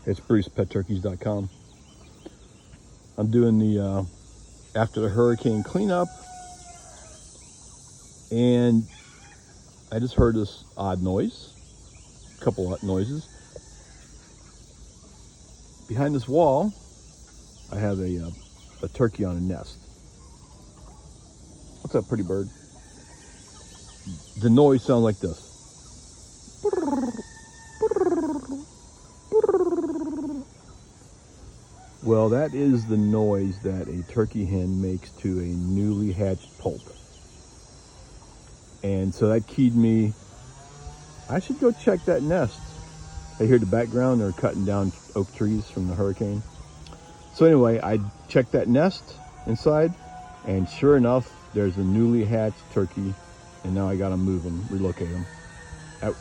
It's BrucePetTurkeys.com. I'm doing the after the hurricane cleanup, and I just heard this odd noise, a couple odd noises. Behind this wall, I have a turkey on a nest. What's up, pretty bird? The noise sounds like this. Well, that is the noise that a turkey hen makes to a newly hatched poult. And so that keyed me, I should go check that nest. I hear the background, they're cutting down oak trees from the hurricane. So anyway, I checked that nest inside, and sure enough, there's a newly hatched turkey, and now I gotta move them, relocate them. Out.